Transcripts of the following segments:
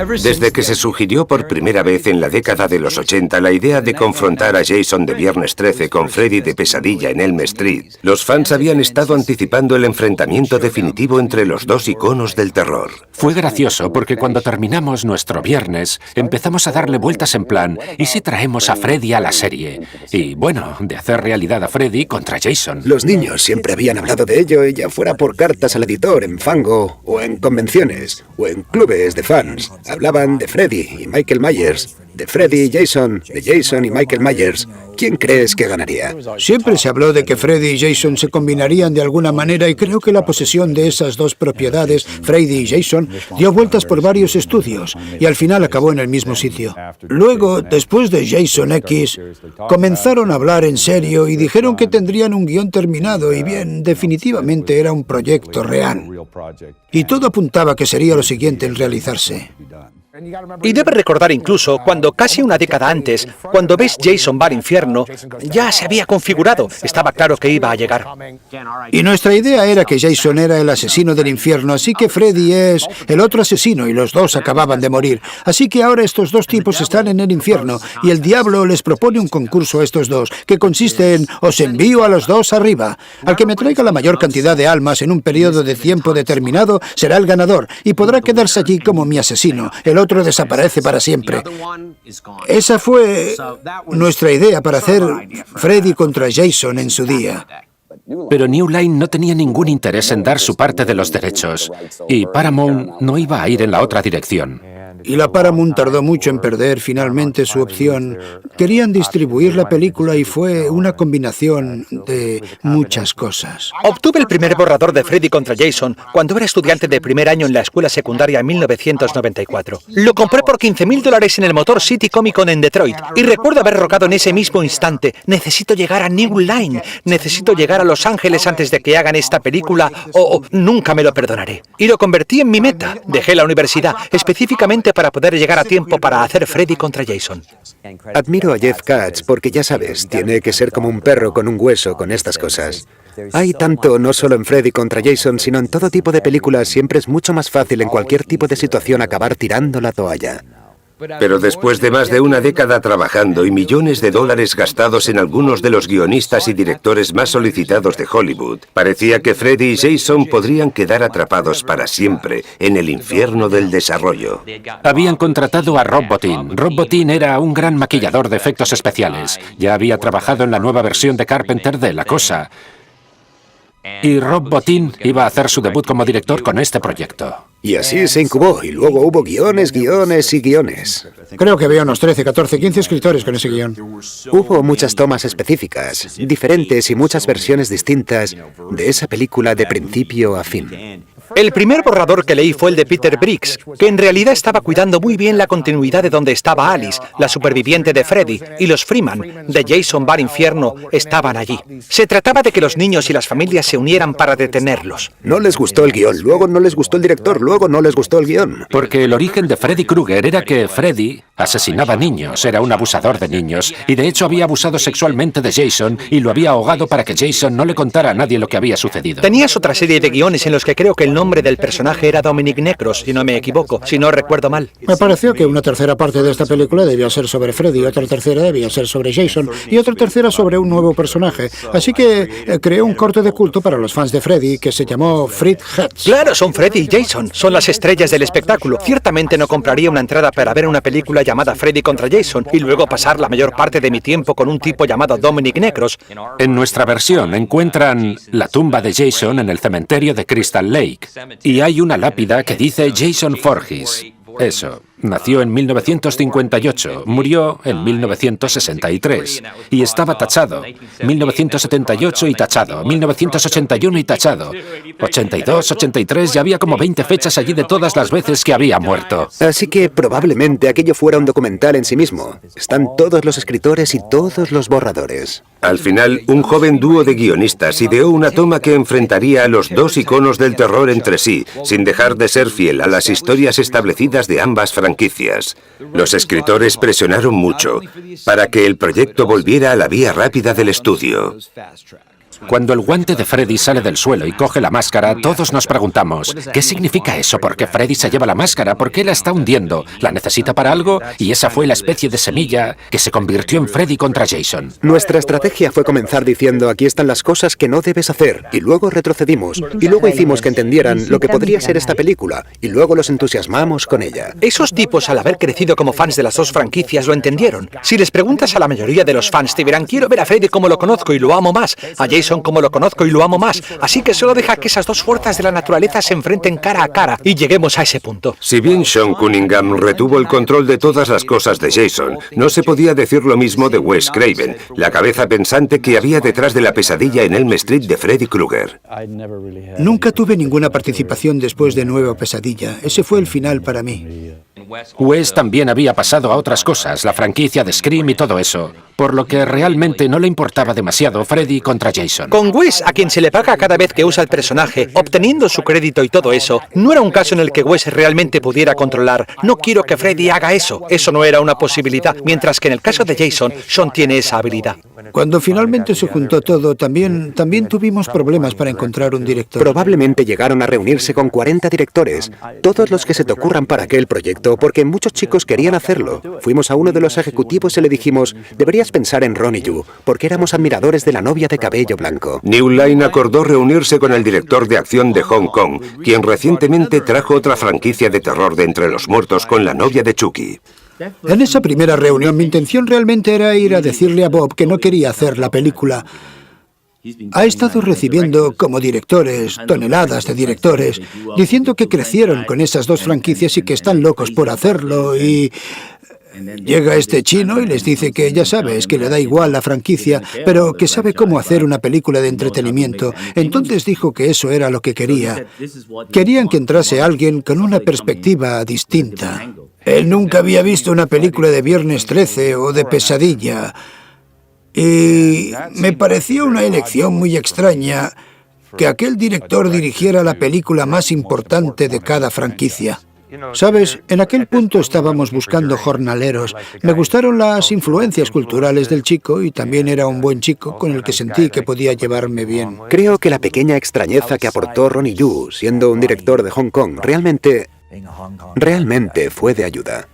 Desde que se sugirió por primera vez en la década de los 80 la idea de confrontar a Jason de Viernes 13 con Freddy de Pesadilla en Elm Street, los fans habían estado anticipando el enfrentamiento definitivo entre los dos iconos del terror. Fue gracioso porque cuando terminamos nuestro viernes empezamos a darle vueltas en plan, ¿y si traemos a Freddy a la serie? Y bueno, de hacer realidad a Freddy contra Jason. Los niños siempre habían hablado de ello, ya fuera por cartas al editor en Fango, o en convenciones, o en clubes de fans. Hablaban de Freddy y Michael Myers, de Freddy y Jason, de Jason y Michael Myers. ¿Quién crees que ganaría? Siempre se habló de que Freddy y Jason se combinarían de alguna manera y creo que la posesión de esas dos propiedades, Freddy y Jason, dio vueltas por varios estudios y al final acabó en el mismo sitio. Luego, después de Jason X, comenzaron a hablar en serio y dijeron que tendrían un guión terminado y bien, definitivamente era un proyecto real. Y todo apuntaba que sería lo siguiente en realizarse. Y debe recordar incluso cuando casi una década antes, cuando ves Jason va al infierno, ya se había configurado, estaba claro que iba a llegar. Y nuestra idea era que Jason era el asesino del infierno, así que Freddy es el otro asesino y los dos acababan de morir. Así que ahora estos dos tipos están en el infierno y el diablo les propone un concurso a estos dos, que consiste en os envío a los dos arriba. Al que me traiga la mayor cantidad de almas en un periodo de tiempo determinado será el ganador y podrá quedarse allí como mi asesino. El otro desaparece para siempre. Esa fue nuestra idea para hacer Freddy contra Jason en su día. Pero New Line no tenía ningún interés en dar su parte de los derechos, y Paramount no iba a ir en la otra dirección. Y la Paramount tardó mucho en perder finalmente su opción. Querían distribuir la película y fue una combinación de muchas cosas. Obtuve el primer borrador de Freddy contra Jason cuando era estudiante de primer año en la escuela secundaria en 1994. Lo compré por $15,000 en el Motor City Comic Con en Detroit y recuerdo haber rogado en ese mismo instante, necesito llegar a New Line, necesito llegar a Los Ángeles antes de que hagan esta película o nunca me lo perdonaré. Y lo convertí en mi meta. Dejé la universidad específicamente para poder llegar a tiempo para hacer Freddy contra Jason. Admiro a Jeff Katz porque ya sabes, tiene que ser como un perro con un hueso con estas cosas. Hay tanto, no solo en Freddy contra Jason, sino en todo tipo de películas, siempre es mucho más fácil en cualquier tipo de situación acabar tirando la toalla. Pero después de más de una década trabajando y millones de dólares gastados en algunos de los guionistas y directores más solicitados de Hollywood, parecía que Freddy y Jason podrían quedar atrapados para siempre en el infierno del desarrollo. Habían contratado a Rob Bottin. Rob Bottin era un gran maquillador de efectos especiales. Ya había trabajado en la nueva versión de Carpenter de La Cosa. Y Rob Bottin iba a hacer su debut como director con este proyecto. Y así se incubó, y luego hubo guiones, guiones y guiones. Creo que había unos 13, 14, 15 escritores con ese guión. Hubo muchas tomas específicas, diferentes y muchas versiones distintas de esa película de principio a fin. El primer borrador que leí fue el de Peter Briggs, que en realidad estaba cuidando muy bien la continuidad de donde estaba Alice, la superviviente de Freddy, y los Freeman, de Jason va al infierno, estaban allí. Se trataba de que los niños y las familias se unieran para detenerlos. No les gustó el guión, luego no les gustó el director, luego no les gustó el guión. Porque el origen de Freddy Krueger era que Freddy asesinaba niños, era un abusador de niños, y de hecho había abusado sexualmente de Jason y lo había ahogado para que Jason no le contara a nadie lo que había sucedido. Tenías otra serie de guiones en los que creo que el nombre del personaje era Dominic Necros, si no me equivoco, si no recuerdo mal. Me pareció que una tercera parte de esta película debía ser sobre Freddy, otra tercera debía ser sobre Jason y otra tercera sobre un nuevo personaje. Así que creé un corto de culto para los fans de Freddy que se llamó Fred Heads. Claro, son Freddy y Jason, son las estrellas del espectáculo. Ciertamente no compraría una entrada para ver una película llamada Freddy contra Jason y luego pasar la mayor parte de mi tiempo con un tipo llamado Dominic Necros. En nuestra versión encuentran la tumba de Jason en el cementerio de Crystal Lake y hay una lápida que dice Jason Voorhees. Eso. Nació en 1958, murió en 1963 y estaba tachado. 1978 y tachado, 1981 y tachado. 82, 83, ya había como 20 fechas allí de todas las veces que había muerto. Así que probablemente aquello fuera un documental en sí mismo. Están todos los escritores y todos los borradores. Al final, un joven dúo de guionistas ideó una toma que enfrentaría a los dos iconos del terror entre sí, sin dejar de ser fiel a las historias establecidas de ambas franquicias. Los escritores presionaron mucho para que el proyecto volviera a la vía rápida del estudio. Cuando el guante de Freddy sale del suelo y coge la máscara, todos nos preguntamos, ¿qué significa eso? ¿Por qué Freddy se lleva la máscara? ¿Por qué la está hundiendo? ¿La necesita para algo? Y esa fue la especie de semilla que se convirtió en Freddy contra Jason. Nuestra estrategia fue comenzar diciendo, aquí están las cosas que no debes hacer, y luego retrocedimos, y luego hicimos que entendieran lo que podría ser esta película, y luego los entusiasmamos con ella. Esos tipos, al haber crecido como fans de las dos franquicias, lo entendieron. Si les preguntas a la mayoría de los fans, te dirán, quiero ver a Freddy como lo conozco y lo amo más, a Jason como lo conozco y lo amo más. Así que solo deja que esas dos fuerzas de la naturaleza se enfrenten cara a cara y lleguemos a ese punto. Si bien Sean Cunningham retuvo el control de todas las cosas de Jason, no se podía decir lo mismo de Wes Craven, la cabeza pensante que había detrás de la pesadilla en Elm Street de Freddy Krueger. Nunca tuve ninguna participación después de Nueva Pesadilla. Ese fue el final para mí. Wes también había pasado a otras cosas, la franquicia de Scream y todo eso, por lo que realmente no le importaba demasiado Freddy contra Jason. Con Wes, a quien se le paga cada vez que usa el personaje, obteniendo su crédito y todo eso, no era un caso en el que Wes realmente pudiera controlar. No quiero que Freddy haga eso. Eso no era una posibilidad. Mientras que en el caso de Jason, Sean tiene esa habilidad. Cuando finalmente se juntó todo, también tuvimos problemas para encontrar un director. Probablemente llegaron a reunirse con 40 directores, todos los que se te ocurran para aquel proyecto, porque muchos chicos querían hacerlo. Fuimos a uno de los ejecutivos y le dijimos, deberías pensar en Ronnie Yu, porque éramos admiradores de la novia de cabello blanco. New Line acordó reunirse con el director de acción de Hong Kong, quien recientemente trajo otra franquicia de terror de Entre los Muertos con la novia de Chucky. En esa primera reunión mi intención realmente era ir a decirle a Bob que no quería hacer la película. Ha estado recibiendo como directores, toneladas de directores, diciendo que crecieron con esas dos franquicias y que están locos por hacerlo y... Llega este chino y les dice que ya sabes, que le da igual la franquicia, pero que sabe cómo hacer una película de entretenimiento. Entonces dijo que eso era lo que quería. Querían que entrase alguien con una perspectiva distinta. Él nunca había visto una película de Viernes 13 o de Pesadilla. Y me pareció una elección muy extraña que aquel director dirigiera la película más importante de cada franquicia. Sabes, en aquel punto estábamos buscando jornaleros. Me gustaron las influencias culturales del chico y también era un buen chico con el que sentí que podía llevarme bien. Creo que la pequeña extrañeza que aportó Ronnie Yu, siendo un director de Hong Kong, realmente fue de ayuda.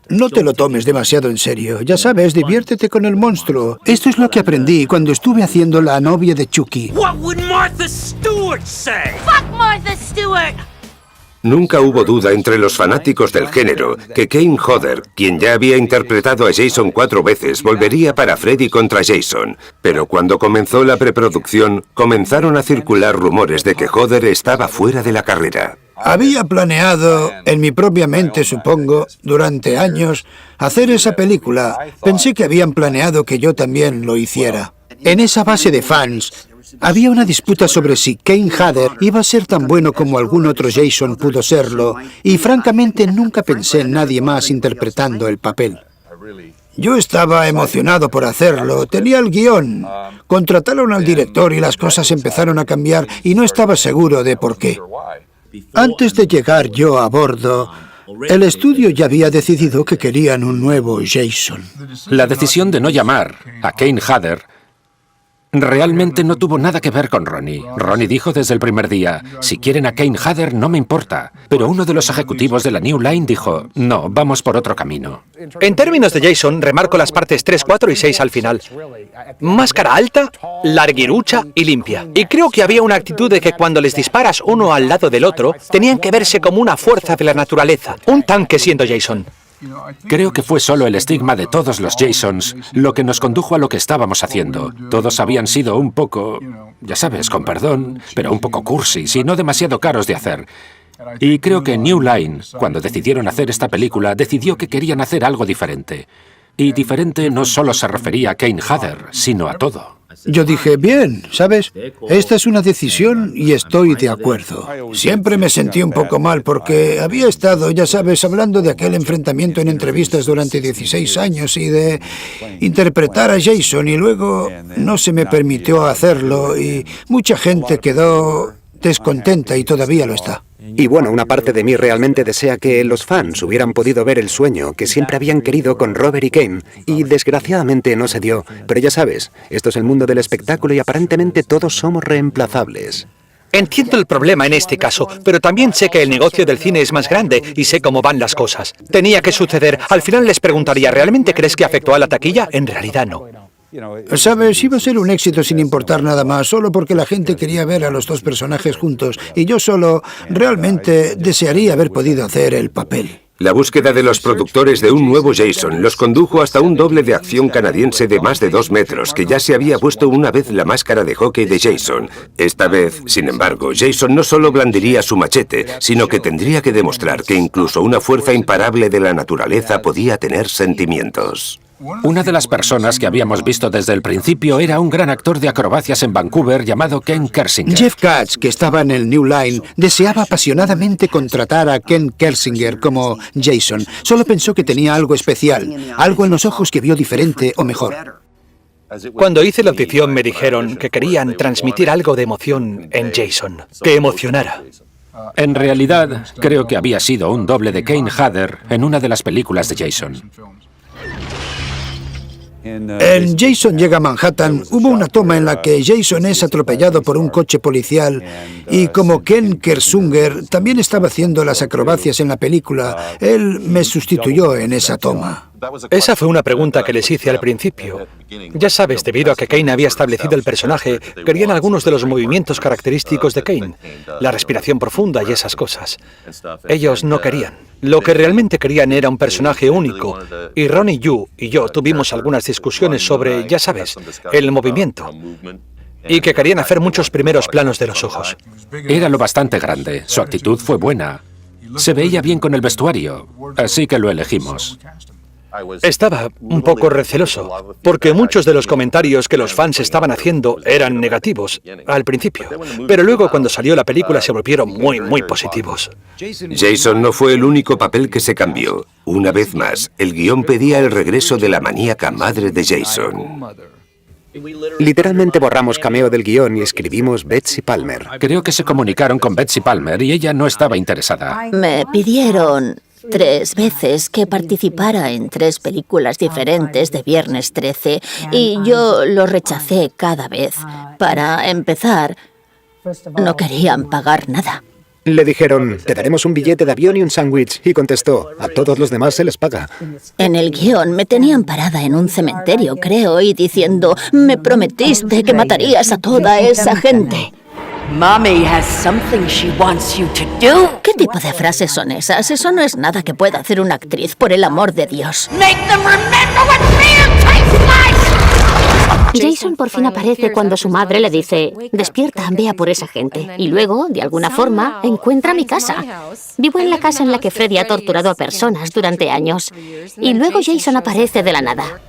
No te lo tomes demasiado en serio. Ya sabes, diviértete con el monstruo. Esto es lo que aprendí cuando estuve haciendo La novia de Chucky. What would Martha Stewart say? Fuck Martha Stewart! Nunca hubo duda entre los fanáticos del género que Kane Hodder, quien ya había interpretado a Jason 4 veces, volvería para Freddy contra Jason. Pero cuando comenzó la preproducción, comenzaron a circular rumores de que Hodder estaba fuera de la carrera. Había planeado, en mi propia mente supongo, durante años, hacer esa película. Pensé que habían planeado que yo también lo hiciera. En esa base de fans, había una disputa sobre si Kane Hodder iba a ser tan bueno como algún otro Jason pudo serlo, y francamente nunca pensé en nadie más interpretando el papel. Yo estaba emocionado por hacerlo, tenía el guión. Contrataron al director y las cosas empezaron a cambiar y no estaba seguro de por qué. Antes de llegar yo a bordo, el estudio ya había decidido que querían un nuevo Jason. La decisión de no llamar a Kane Hodder realmente no tuvo nada que ver con Ronnie. Ronnie dijo desde el primer día, si quieren a Kane Hodder no me importa. Pero uno de los ejecutivos de la New Line dijo, no, vamos por otro camino. En términos de Jason, remarco las partes 3, 4 y 6 al final. Máscara alta, larguirucha y limpia. Y creo que había una actitud de que cuando les disparas uno al lado del otro, tenían que verse como una fuerza de la naturaleza. Un tanque siendo Jason. Creo que fue solo el estigma de todos los Jasons lo que nos condujo a lo que estábamos haciendo. Todos habían sido un poco, ya sabes, con perdón, pero un poco cursis y no demasiado caros de hacer. Y creo que New Line, cuando decidieron hacer esta película, decidió que querían hacer algo diferente. Y diferente no solo se refería a Kane Hodder, sino a todo. Yo dije, bien, ¿sabes? Esta es una decisión y estoy de acuerdo. Siempre me sentí un poco mal porque había estado, ya sabes, hablando de aquel enfrentamiento en entrevistas durante 16 años y de interpretar a Jason y luego no se me permitió hacerlo y mucha gente quedó descontenta y todavía lo está. Y bueno, una parte de mí realmente desea que los fans hubieran podido ver el sueño que siempre habían querido con Robert y Kane, y desgraciadamente no se dio. Pero ya sabes, esto es el mundo del espectáculo y aparentemente todos somos reemplazables. Entiendo el problema en este caso, pero también sé que el negocio del cine es más grande y sé cómo van las cosas. Tenía que suceder. Al final les preguntaría, ¿realmente crees que afectó a la taquilla? En realidad no. Sabes, iba a ser un éxito sin importar nada más, solo porque la gente quería ver a los dos personajes juntos, y yo solo realmente desearía haber podido hacer el papel. La búsqueda de los productores de un nuevo Jason los condujo hasta un doble de acción canadiense de más de 2 metros, que ya se había puesto una vez la máscara de hockey de Jason. Esta vez, sin embargo, Jason no solo blandiría su machete, sino que tendría que demostrar que incluso una fuerza imparable de la naturaleza podía tener sentimientos. Una de las personas que habíamos visto desde el principio era un gran actor de acrobacias en Vancouver llamado Ken Kersinger. Jeff Katz, que estaba en el New Line, deseaba apasionadamente contratar a Ken Kersinger como Jason. Solo pensó que tenía algo especial, algo en los ojos que vio diferente o mejor. Cuando hice la audición me dijeron que querían transmitir algo de emoción en Jason, que emocionara. En realidad, creo que había sido un doble de Kane Hodder en una de las películas de Jason. En Jason llega a Manhattan, hubo una toma en la que Jason es atropellado por un coche policial y como Ken Kersinger también estaba haciendo las acrobacias en la película, él me sustituyó en esa toma. Esa fue una pregunta que les hice al principio. Ya sabes, debido a que Kane había establecido el personaje, querían algunos de los movimientos característicos de Kane, la respiración profunda y esas cosas. Ellos no querían. Lo que realmente querían era un personaje único, y Ronnie Yu y yo tuvimos algunas discusiones sobre, ya sabes, el movimiento, y que querían hacer muchos primeros planos de los ojos. Era lo bastante grande, su actitud fue buena, se veía bien con el vestuario, así que lo elegimos. Estaba un poco receloso, porque muchos de los comentarios que los fans estaban haciendo eran negativos al principio, pero luego cuando salió la película se volvieron muy positivos. Jason no fue el único papel que se cambió. Una vez más, el guión pedía el regreso de la maníaca madre de Jason. Literalmente borramos cameo del guión y escribimos Betsy Palmer. Creo que se comunicaron con Betsy Palmer y ella no estaba interesada. Me pidieron 3 veces que participara en 3 películas diferentes de Viernes 13 y yo lo rechacé cada vez. Para empezar, no querían pagar nada. Le dijeron, te daremos un billete de avión y un sándwich, y contestó, a todos los demás se les paga. En el guión me tenían parada en un cementerio, creo, y diciendo, me prometiste que matarías a toda esa gente. Mommy has something she wants you to do. ¿Qué tipo de frases son esas? Eso no es nada que pueda hacer una actriz, por el amor de Dios. Make them remember what fear tastes like. Jason por fin aparece cuando su madre le dice, despierta, vea por esa gente. Y luego, de alguna forma, encuentra mi casa. Vivo en la casa en la que Freddy ha torturado a personas durante años. Y luego Jason aparece de la nada.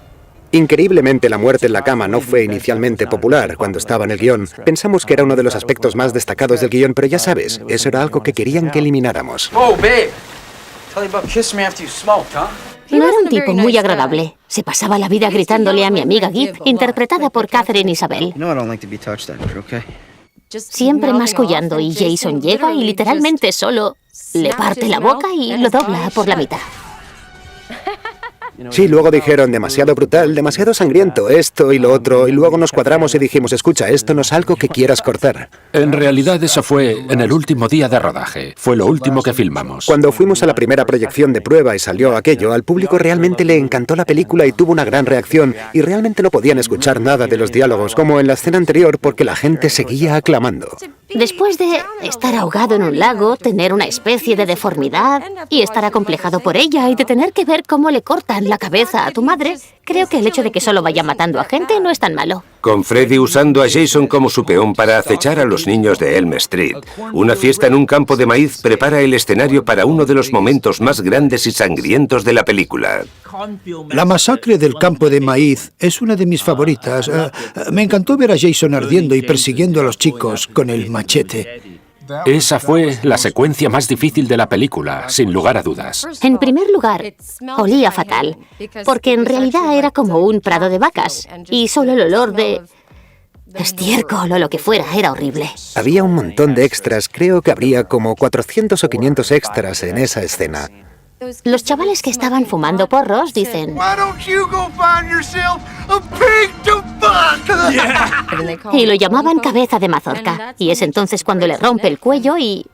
Increíblemente, la muerte en la cama no fue inicialmente popular cuando estaba en el guión. Pensamos que era uno de los aspectos más destacados del guión, pero ya sabes, eso era algo que querían que elimináramos. Oh, babe. Tell you about kissing me after you smoked, huh? No era un tipo muy agradable. Se pasaba la vida gritándole a mi amiga Git, interpretada por Catherine Isabel. Siempre mascullando y Jason llega y literalmente solo le parte la boca y lo dobla por la mitad. Sí, luego dijeron, demasiado brutal, demasiado sangriento, esto y lo otro, y luego nos cuadramos y dijimos, escucha, esto no es algo que quieras cortar. En realidad eso fue en el último día de rodaje, fue lo último que filmamos. Cuando fuimos a la primera proyección de prueba y salió aquello, al público realmente le encantó la película y tuvo una gran reacción, y realmente no podían escuchar nada de los diálogos, como en la escena anterior, porque la gente seguía aclamando. Después de estar ahogado en un lago, tener una especie de deformidad y estar acomplejado por ella y de tener que ver cómo le cortan la cabeza a tu madre, creo que el hecho de que solo vaya matando a gente no es tan malo. Con Freddy usando a Jason como su peón para acechar a los niños de Elm Street. Una fiesta en un campo de maíz prepara el escenario para uno de los momentos más grandes y sangrientos de la película. La masacre del campo de maíz es una de mis favoritas. Me encantó ver a Jason ardiendo y persiguiendo a los chicos con el machete. Esa fue la secuencia más difícil de la película, sin lugar a dudas. En primer lugar, olía fatal, porque en realidad era como un prado de vacas, y solo el olor de estiércol o lo que fuera, era horrible. Había un montón de extras, creo que habría como 400 o 500 extras en esa escena. Los chavales que estaban fumando porros dicen... Y lo llamaban cabeza de mazorca. Y es entonces cuando le rompe el cuello y...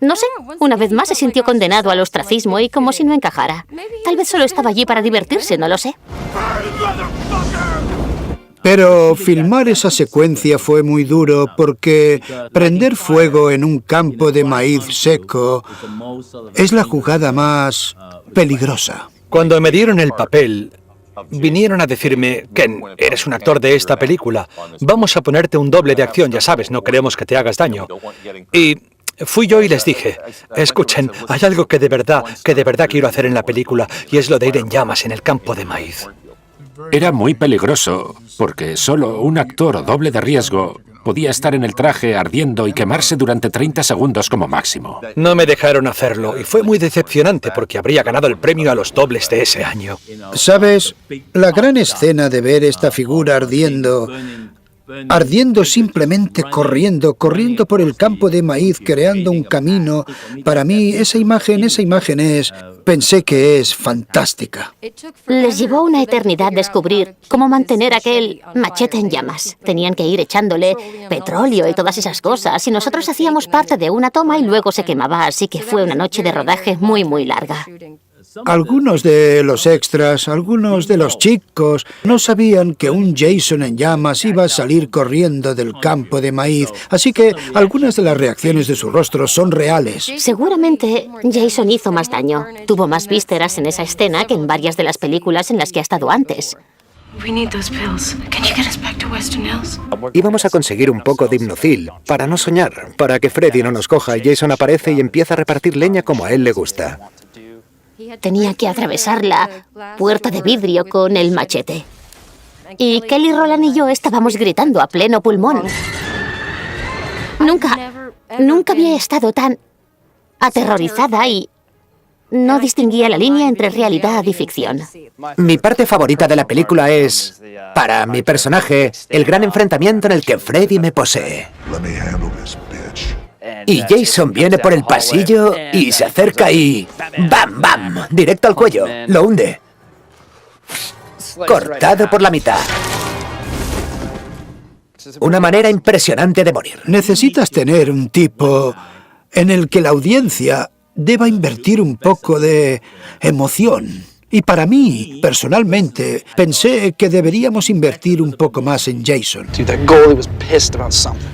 No sé, una vez más se sintió condenado al ostracismo y como si no encajara. Tal vez solo estaba allí para divertirse, no lo sé. Pero filmar esa secuencia fue muy duro porque prender fuego en un campo de maíz seco es la jugada más peligrosa. Cuando me dieron el papel, vinieron a decirme, Ken, eres un actor de esta película, vamos a ponerte un doble de acción, ya sabes, no queremos que te hagas daño. Y fui yo y les dije, escuchen, hay algo que de verdad quiero hacer en la película, y es lo de ir en llamas en el campo de maíz. Era muy peligroso, porque solo un actor doble de riesgo podía estar en el traje ardiendo y quemarse durante 30 segundos como máximo. No me dejaron hacerlo, y fue muy decepcionante porque habría ganado el premio a los dobles de ese año. ¿Sabes? La gran escena de ver esta figura ardiendo simplemente corriendo por el campo de maíz, creando un camino. Para mí, esa imagen pensé que es fantástica. Les llevó una eternidad descubrir cómo mantener aquel machete en llamas. Tenían que ir echándole petróleo y todas esas cosas, y nosotros hacíamos parte de una toma y luego se quemaba, así que fue una noche de rodaje muy, muy larga. Algunos de los extras, algunos de los chicos, no sabían que un Jason en llamas iba a salir corriendo del campo de maíz, así que algunas de las reacciones de su rostro son reales. Seguramente Jason hizo más daño. Tuvo más vísceras en esa escena que en varias de las películas en las que ha estado antes. Íbamos a conseguir un poco de hipnocil, para no soñar, para que Freddy no nos coja y Jason aparece y empieza a repartir leña como a él le gusta. Tenía que atravesar la puerta de vidrio con el machete. Y Kelly Rowland y yo estábamos gritando a pleno pulmón. Nunca había estado tan aterrorizada y no distinguía la línea entre realidad y ficción. Mi parte favorita de la película es, para mi personaje, el gran enfrentamiento en el que Freddy me posee. Y Jason viene por el pasillo y se acerca y... ¡Bam, bam! Directo al cuello. Lo hunde. Cortado por la mitad. Una manera impresionante de morir. Necesitas tener un tipo en el que la audiencia deba invertir un poco de emoción. Y para mí, personalmente, pensé que deberíamos invertir un poco más en Jason.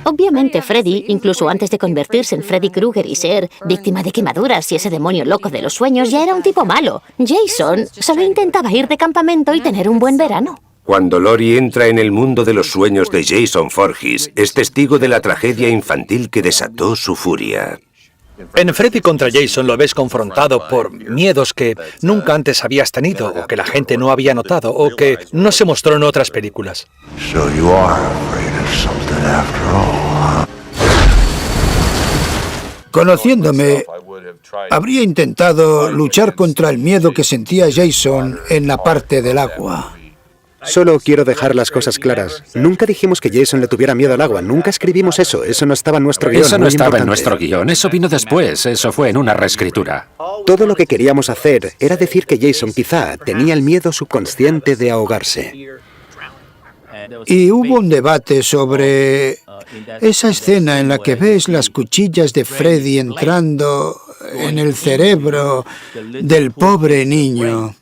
Obviamente, Freddy, incluso antes de convertirse en Freddy Krueger y ser víctima de quemaduras y ese demonio loco de los sueños, ya era un tipo malo. Jason solo intentaba ir de campamento y tener un buen verano. Cuando Laurie entra en el mundo de los sueños de Jason Voorhees, es testigo de la tragedia infantil que desató su furia. En Freddy contra Jason lo ves confrontado por miedos que nunca antes habías tenido, o que la gente no había notado, o que no se mostró en otras películas. Conociéndome, habría intentado luchar contra el miedo que sentía Jason en la parte del agua. Solo quiero dejar las cosas claras. Nunca dijimos que Jason le tuviera miedo al agua. Nunca escribimos eso. Eso no estaba en nuestro guión. Eso no estaba en nuestro guión. Eso vino después. Eso fue en una reescritura. Todo lo que queríamos hacer era decir que Jason quizá tenía el miedo subconsciente de ahogarse. Y hubo un debate sobre esa escena en la que ves las cuchillas de Freddy entrando en el cerebro del pobre niño.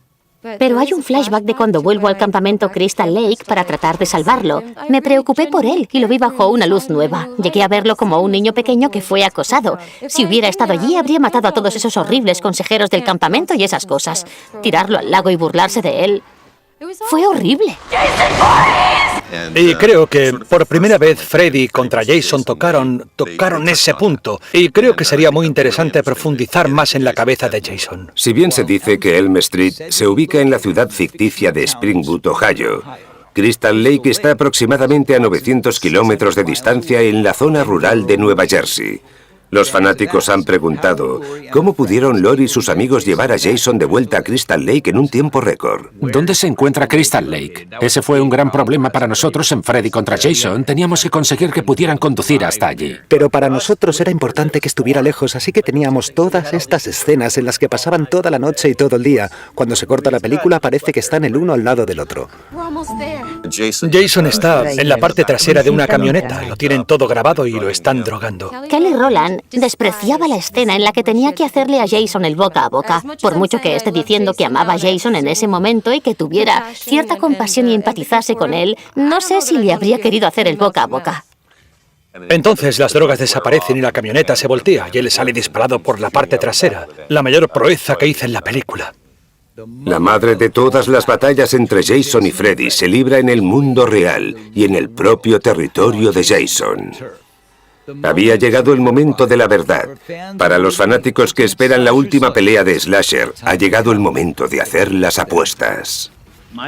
Pero hay un flashback de cuando vuelvo al campamento Crystal Lake para tratar de salvarlo. Me preocupé por él y lo vi bajo una luz nueva. Llegué a verlo como un niño pequeño que fue acosado. Si hubiera estado allí, habría matado a todos esos horribles consejeros del campamento y esas cosas. Tirarlo al lago y burlarse de él. Fue horrible. Y creo que por primera vez Freddy contra Jason tocaron ese punto. Y creo que sería muy interesante profundizar más en la cabeza de Jason. Si bien se dice que Elm Street se ubica en la ciudad ficticia de Springwood, Ohio, Crystal Lake está aproximadamente a 900 kilómetros de distancia en la zona rural de Nueva Jersey. Los fanáticos han preguntado, ¿cómo pudieron Lore y sus amigos llevar a Jason de vuelta a Crystal Lake en un tiempo récord? ¿Dónde se encuentra Crystal Lake? Ese fue un gran problema para nosotros en Freddy contra Jason. Teníamos que conseguir que pudieran conducir hasta allí. Pero para nosotros era importante que estuviera lejos, así que teníamos todas estas escenas en las que pasaban toda la noche y todo el día. Cuando se corta la película parece que están el uno al lado del otro. Jason está en la parte trasera de una camioneta. Lo tienen todo grabado y lo están drogando. Kelly Rowland despreciaba la escena en la que tenía que hacerle a Jason el boca a boca. Por mucho que esté diciendo que amaba a Jason en ese momento y que tuviera cierta compasión y empatizase con él, no sé si le habría querido hacer el boca a boca. Entonces las drogas desaparecen y la camioneta se voltea y él sale disparado por la parte trasera. La mayor proeza que hice en la película. La madre de todas las batallas entre Jason y Freddy se libra en el mundo real y en el propio territorio de Jason. Había llegado el momento de la verdad. Para los fanáticos que esperan la última pelea de Slasher, ha llegado el momento de hacer las apuestas.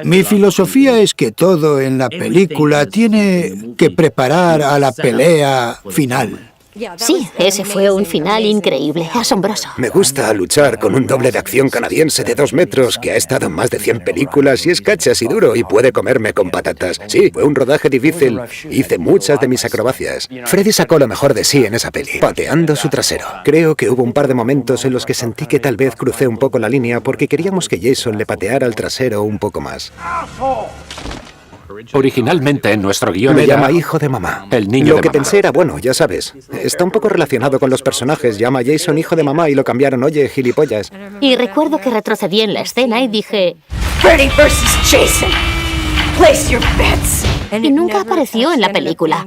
Mi filosofía es que todo en la película tiene que preparar a la pelea final. Sí, ese fue un final increíble, asombroso. Me gusta luchar con un doble de acción canadiense de 2 metros que ha estado en más de 100 películas y es cachas y duro y puede comerme con patatas. Sí, fue un rodaje difícil. Hice muchas de mis acrobacias. Freddy sacó lo mejor de sí en esa peli, pateando su trasero. Creo que hubo un par de momentos en los que sentí que tal vez crucé un poco la línea porque queríamos que Jason le pateara el trasero un poco más. Originalmente en nuestro guión Me era llama hijo de mamá. el niño Lo de que mamá. pensé era, bueno, ya sabes, está un poco relacionado con los personajes. Llama a Jason hijo de mamá y lo cambiaron, oye, gilipollas. Y recuerdo que retrocedí en la escena y dije... Freddy versus Jason. Place your bets. Y nunca apareció en la película.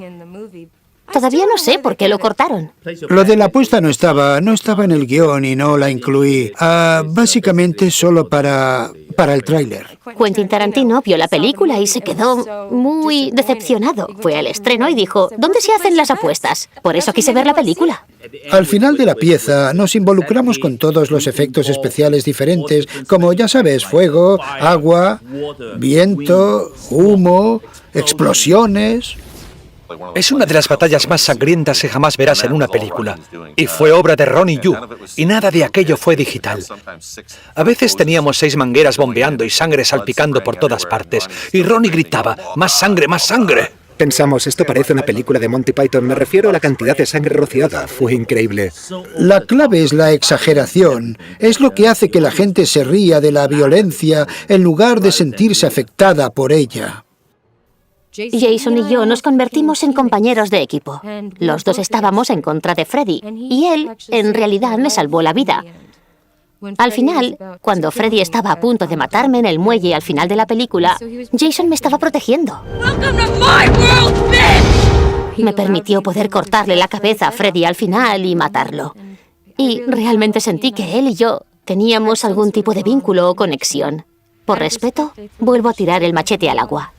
Todavía no sé por qué lo cortaron. Lo de la apuesta no estaba en el guión y no la incluí. Básicamente solo para el tráiler. Quentin Tarantino vio la película y se quedó muy decepcionado. Fue al estreno y dijo, ¿dónde se hacen las apuestas? Por eso quise ver la película. Al final de la pieza nos involucramos con todos los efectos especiales diferentes, como ya sabes, fuego, agua, viento, humo, explosiones. Es una de las batallas más sangrientas que jamás verás en una película. Y fue obra de Ronnie Yu, y nada de aquello fue digital. A veces teníamos 6 mangueras bombeando y sangre salpicando por todas partes. Y Ronnie gritaba, ¡más sangre, más sangre! Pensamos, esto parece una película de Monty Python. Me refiero a la cantidad de sangre rociada. Fue increíble. La clave es la exageración. Es lo que hace que la gente se ría de la violencia en lugar de sentirse afectada por ella. Jason y yo nos convertimos en compañeros de equipo. Los dos estábamos en contra de Freddy, y él, en realidad, me salvó la vida. Al final, cuando Freddy estaba a punto de matarme en el muelle al final de la película, Jason me estaba protegiendo. Me permitió poder cortarle la cabeza a Freddy al final y matarlo. Y realmente sentí que él y yo teníamos algún tipo de vínculo o conexión. Por respeto, vuelvo a tirar el machete al agua.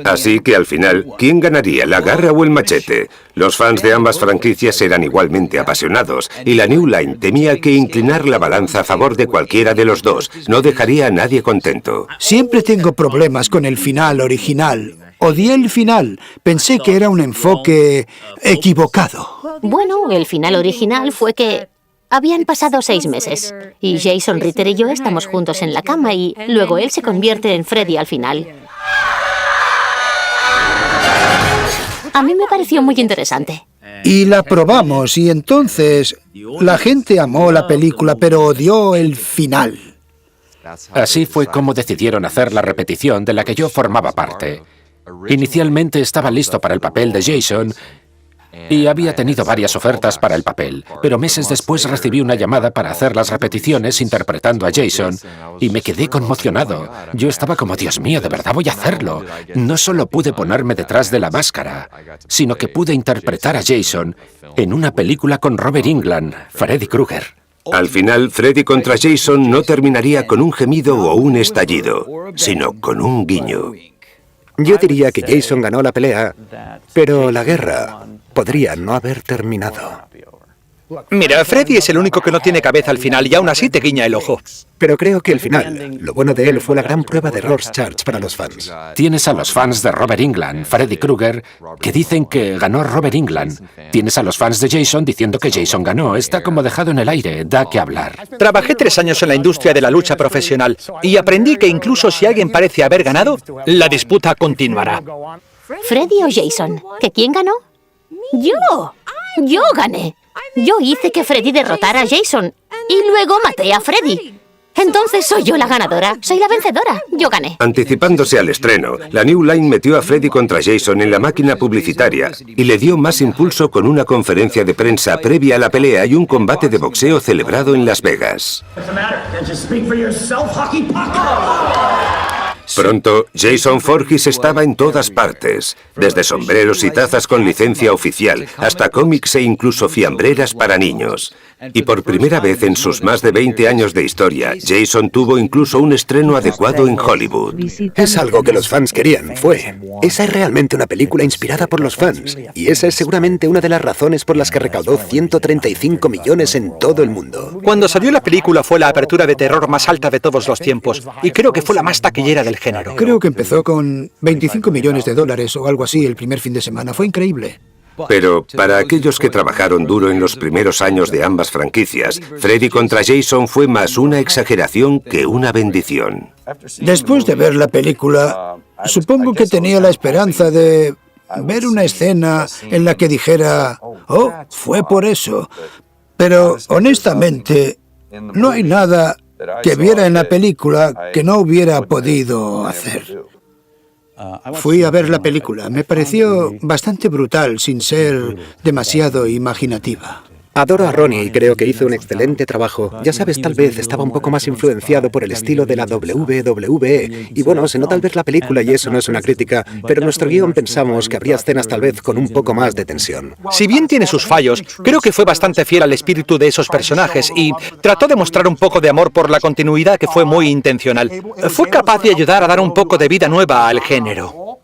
Así que al final, ¿quién ganaría, la garra o el machete? Los fans de ambas franquicias eran igualmente apasionados, y la New Line temía que inclinar la balanza a favor de cualquiera de los dos no dejaría a nadie contento. Siempre tengo problemas con el final original. Odié el final. Pensé que era un enfoque equivocado. Bueno, el final original fue que habían pasado 6 meses, y Jason Ritter y yo estamos juntos en la cama, y luego él se convierte en Freddy al final. A mí me pareció muy interesante. Y la probamos, y entonces la gente amó la película, pero odió el final. Así fue como decidieron hacer la repetición de la que yo formaba parte. Inicialmente estaba listo para el papel de Jason y había tenido varias ofertas para el papel, pero meses después recibí una llamada para hacer las repeticiones interpretando a Jason y me quedé conmocionado. Yo estaba como, Dios mío, de verdad voy a hacerlo. No solo pude ponerme detrás de la máscara, sino que pude interpretar a Jason en una película con Robert Englund, Freddy Krueger. Al final, Freddy contra Jason no terminaría con un gemido o un estallido, sino con un guiño. Yo diría que Jason ganó la pelea, pero la guerra podría no haber terminado. Mira, Freddy es el único que no tiene cabeza al final y aún así te guiña el ojo. Pero creo que el final, lo bueno de él fue la gran prueba de Rorschach para los fans. Tienes a los fans de Robert Englund, Freddy Krueger, que dicen que ganó Robert Englund. Tienes a los fans de Jason diciendo que Jason ganó. Está como dejado en el aire, da que hablar. Trabajé 3 años en la industria de la lucha profesional y aprendí que incluso si alguien parece haber ganado, la disputa continuará. ¿Freddy o Jason? ¿Que quién ganó? ¡Yo! ¡Yo gané! Yo hice que Freddy derrotara a Jason y luego maté a Freddy. Entonces soy yo la ganadora, soy la vencedora, yo gané. Anticipándose al estreno, la New Line metió a Freddy contra Jason en la máquina publicitaria y le dio más impulso con una conferencia de prensa previa a la pelea y un combate de boxeo celebrado en Las Vegas. Pronto, Jason Voorhees estaba en todas partes, desde sombreros y tazas con licencia oficial, hasta cómics e incluso fiambreras para niños. Y por primera vez en sus más de 20 años de historia, Jason tuvo incluso un estreno adecuado en Hollywood. Es algo que los fans querían, Esa es realmente una película inspirada por los fans, y esa es seguramente una de las razones por las que recaudó 135 millones en todo el mundo. Cuando salió la película fue la apertura de terror más alta de todos los tiempos y creo que fue la más taquillera del género. Creo que empezó con 25 millones de dólares o algo así el primer fin de semana. Fue increíble. Pero para aquellos que trabajaron duro en los primeros años de ambas franquicias, Freddy contra Jason fue más una exageración que una bendición. Después de ver la película, supongo que tenía la esperanza de ver una escena en la que dijera, oh, fue por eso. Pero honestamente, no hay nada que viera en la película que no hubiera podido hacer. Fui a ver la película. Me pareció bastante brutal, sin ser demasiado imaginativa. Adoro a Ronnie y creo que hizo un excelente trabajo. Ya sabes, tal vez estaba un poco más influenciado por el estilo de la WWE. Y bueno, se nota al ver la película y eso no es una crítica, pero en nuestro guión pensamos que habría escenas tal vez con un poco más de tensión. Si bien tiene sus fallos, creo que fue bastante fiel al espíritu de esos personajes y trató de mostrar un poco de amor por la continuidad que fue muy intencional. Fue capaz de ayudar a dar un poco de vida nueva al género.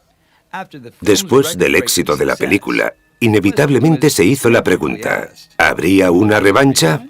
Después del éxito de la película, inevitablemente se hizo la pregunta, ¿habría una revancha?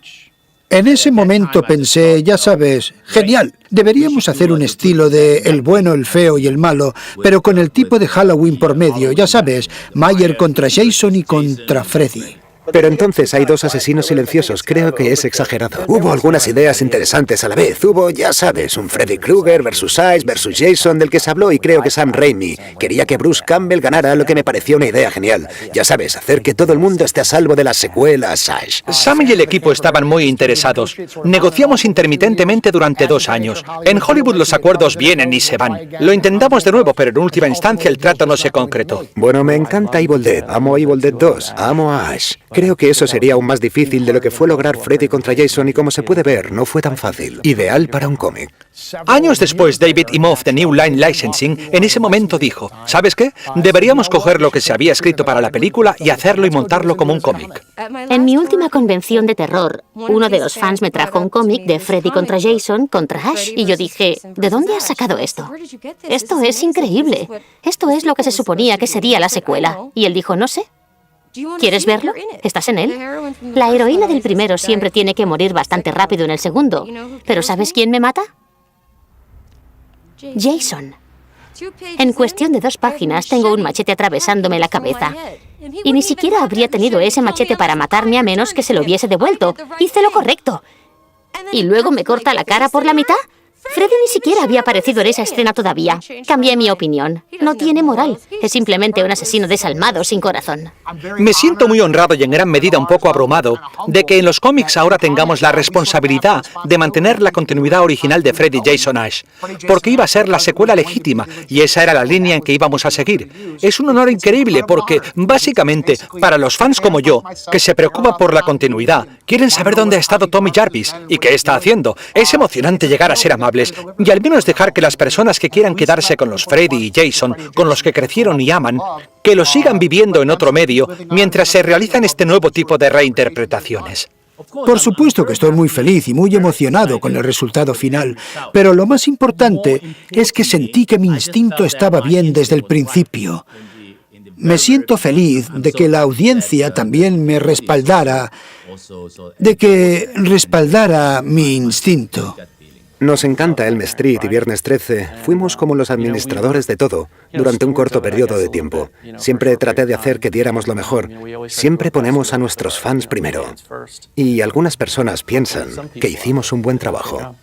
En ese momento pensé, ya sabes, genial, deberíamos hacer un estilo de el bueno, el feo y el malo, pero con el tipo de Halloween por medio, ya sabes, Mayer contra Jason y contra Freddy. Pero entonces hay 2 asesinos silenciosos, creo que es exagerado. Hubo algunas ideas interesantes a la vez. Hubo, ya sabes, un Freddy Krueger versus Ice versus Jason del que se habló y creo que Sam Raimi quería que Bruce Campbell ganara, lo que me pareció una idea genial. Ya sabes, hacer que todo el mundo esté a salvo de las secuelas, Ash. Sam y el equipo estaban muy interesados. Negociamos intermitentemente durante 2 años. En Hollywood los acuerdos vienen y se van. Lo intentamos de nuevo, pero en última instancia el trato no se concretó. Bueno, me encanta Evil Dead. Amo a Evil Dead 2. Amo a Ash. Creo que eso sería aún más difícil de lo que fue lograr Freddy contra Jason y como se puede ver, no fue tan fácil. Ideal para un cómic. Años después, David Imhoff de New Line Licensing en ese momento dijo, ¿sabes qué? Deberíamos coger lo que se había escrito para la película y hacerlo y montarlo como un cómic. En mi última convención de terror, uno de los fans me trajo un cómic de Freddy contra Jason contra Ash y yo dije, ¿de dónde has sacado esto? Esto es increíble. Esto es lo que se suponía que sería la secuela. Y él dijo, no sé. ¿Quieres verlo? ¿Estás en él? La heroína del primero siempre tiene que morir bastante rápido en el segundo. ¿Pero sabes quién me mata? Jason. En cuestión de 2 páginas tengo un machete atravesándome la cabeza. Y ni siquiera habría tenido ese machete para matarme a menos que se lo hubiese devuelto. Hice lo correcto. ¿Y luego me corta la cara por la mitad? Freddy ni siquiera había aparecido en esa escena todavía. Cambié mi opinión. No tiene moral. Es simplemente un asesino desalmado sin corazón. Me siento muy honrado y en gran medida un poco abrumado de que en los cómics ahora tengamos la responsabilidad de mantener la continuidad original de Freddy Jason Ash, porque iba a ser la secuela legítima y esa era la línea en que íbamos a seguir. Es un honor increíble porque, básicamente, para los fans como yo, que se preocupan por la continuidad, quieren saber dónde ha estado Tommy Jarvis y qué está haciendo. Es emocionante llegar a ser amables y al menos dejar que las personas que quieran quedarse con los Freddy y Jason, con los que crecieron y aman, que lo sigan viviendo en otro medio mientras se realizan este nuevo tipo de reinterpretaciones. Por supuesto que estoy muy feliz y muy emocionado con el resultado final, pero lo más importante es que sentí que mi instinto estaba bien desde el principio. me siento feliz de que la audiencia también me respaldara, de que respaldara mi instinto. Nos encanta Elm Street y Viernes 13. Fuimos como los administradores de todo durante un corto periodo de tiempo. Siempre traté de hacer que diéramos lo mejor. Siempre ponemos a nuestros fans primero. Y algunas personas piensan que hicimos un buen trabajo.